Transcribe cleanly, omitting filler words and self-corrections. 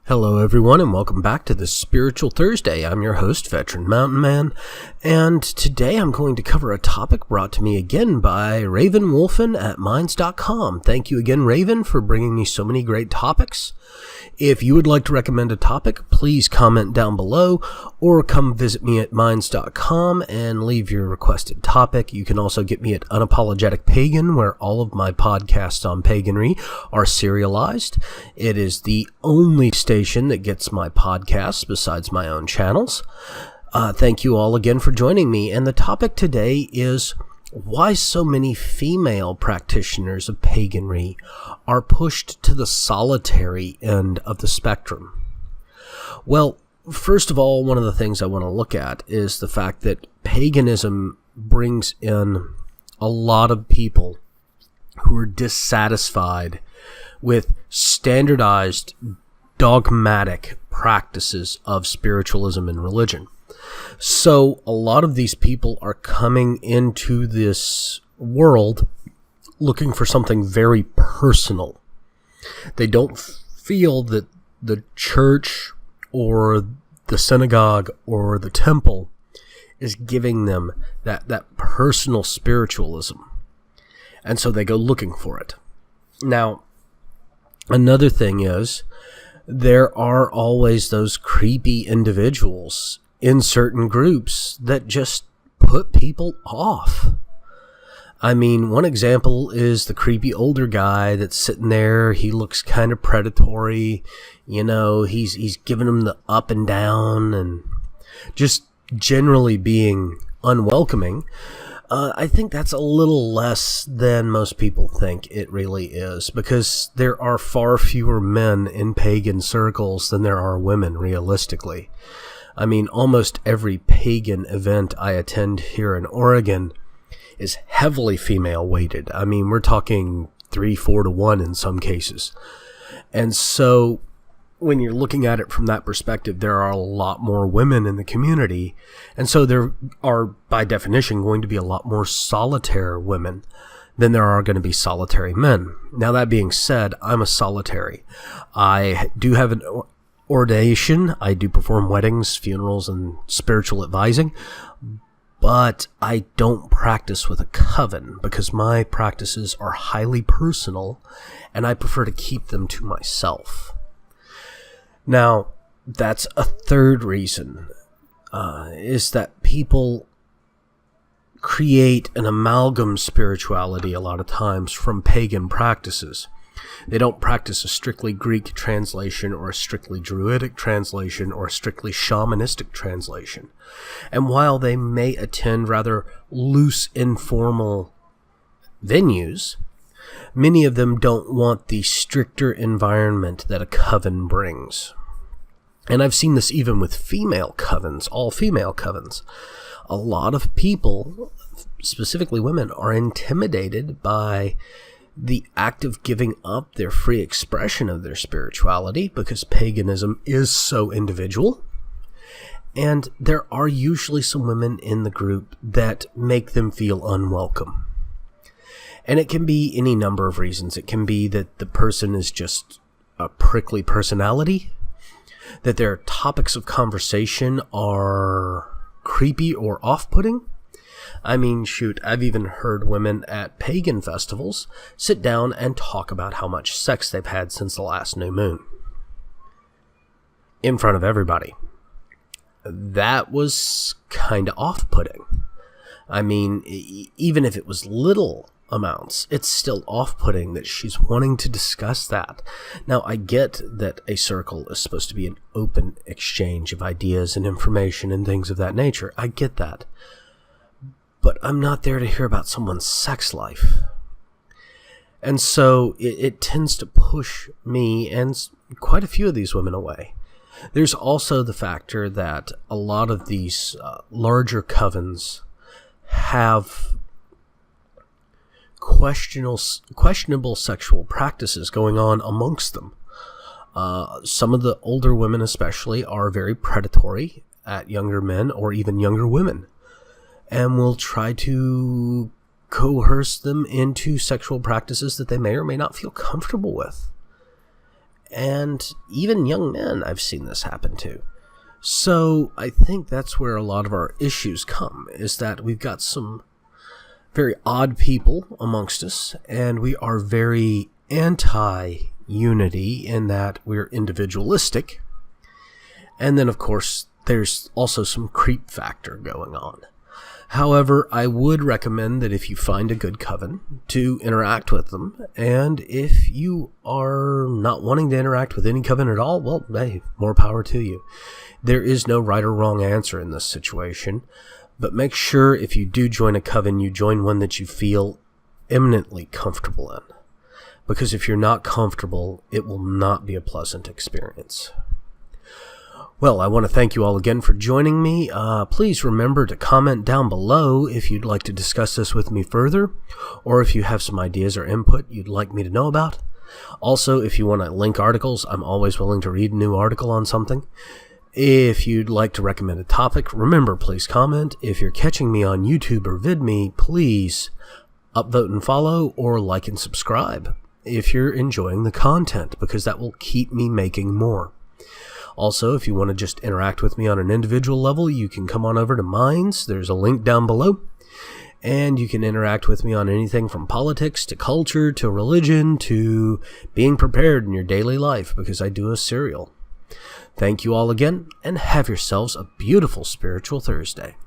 Hello everyone and welcome back to this Spiritual Thursday. I'm your host, Veteran Mountain Man, and today I'm going to cover a topic brought to me again by Raven Wolfen at Minds.com. Thank you again, Raven, for bringing me so many great topics. If you would like to recommend a topic, please comment down below or come visit me at Minds.com and leave your requested topic. You can also get me at Unapologetic Pagan, where all of my podcasts on paganry are serialized. It is the only station that gets my podcasts besides my own channels. Thank you all again for joining me. And the topic today is why so many female practitioners of paganry are pushed to the solitary end of the spectrum. Well, first of all, one of the things I want to look at is the fact that paganism brings in a lot of people who are dissatisfied with standardized, dogmatic practices of spiritualism and religion. So a lot of these people are coming into this world looking for something very personal. They don't feel that the church or the synagogue or the temple is giving them that personal spiritualism. And so they go looking for it. Now, another thing is there are always those creepy individuals in certain groups that just put people off. I mean, one example is the creepy older guy that's sitting there. He looks kind of predatory. You know, he's giving them the up and down and just generally being unwelcoming. I think that's a little less than most people think it really is, because there are far fewer men in pagan circles than there are women, realistically. I mean, almost every pagan event I attend here in Oregon is heavily female-weighted. I mean, we're talking 3-4 to 1 in some cases. And so when you're looking at it from that perspective, there are a lot more women in the community. And so there are, by definition, going to be a lot more solitary women than there are going to be solitary men. Now, that being said, I'm a solitary. I do have an ordination. I do perform weddings, funerals, and spiritual advising. But I don't practice with a coven because my practices are highly personal and I prefer to keep them to myself. Now, that's a third reason, is that people create an amalgam spirituality a lot of times from pagan practices. They don't practice a strictly Greek translation or a strictly Druidic translation or a strictly shamanistic translation. And while they may attend rather loose, informal venues, many of them don't want the stricter environment that a coven brings. And I've seen this even with female covens, all-female covens. A lot of people, specifically women, are intimidated by the act of giving up their free expression of their spirituality because paganism is so individual. And there are usually some women in the group that make them feel unwelcome. And it can be any number of reasons. It can be that the person is just a prickly personality, that their topics of conversation are creepy or off-putting. I mean, shoot, I've even heard women at pagan festivals sit down and talk about how much sex they've had since the last new moon. In front of everybody. That was kind of off-putting. I mean, even if it was little amounts, it's still off-putting that she's wanting to discuss that. Now, I get that a circle is supposed to be an open exchange of ideas and information and things of that nature. I get that. But I'm not there to hear about someone's sex life. And so it tends to push me and quite a few of these women away. There's also the factor that a lot of these larger covens have questionable sexual practices going on amongst them. Some of the older women especially are very predatory at younger men or even younger women, and will try to coerce them into sexual practices that they may or may not feel comfortable with. and even young men I've seen this happen to. So I think that's where a lot of our issues come, is that we've got some very odd people amongst us, and we are very anti-unity in that we're individualistic. And then, of course, there's also some creep factor going on. However, I would recommend that if you find a good coven, to interact with them. And if you are not wanting to interact with any coven at all, well, hey, more power to you. There is no right or wrong answer in this situation. But make sure if you do join a coven, you join one that you feel eminently comfortable in. Because if you're not comfortable, it will not be a pleasant experience. Well, I want to thank you all again for joining me. Please remember to comment down below if you'd like to discuss this with me further, or if you have some ideas or input you'd like me to know about. Also, if you want to link articles, I'm always willing to read a new article on something. If you'd like to recommend a topic, remember, please comment. If you're catching me on YouTube or VidMe, please upvote and follow, or like and subscribe if you're enjoying the content, because that will keep me making more. Also, if you want to just interact with me on an individual level, you can come on over to Minds. There's a link down below. And you can interact with me on anything from politics to culture to religion to being prepared in your daily life, because I do a serial. Thank you all again, and have yourselves a beautiful Spiritual Thursday.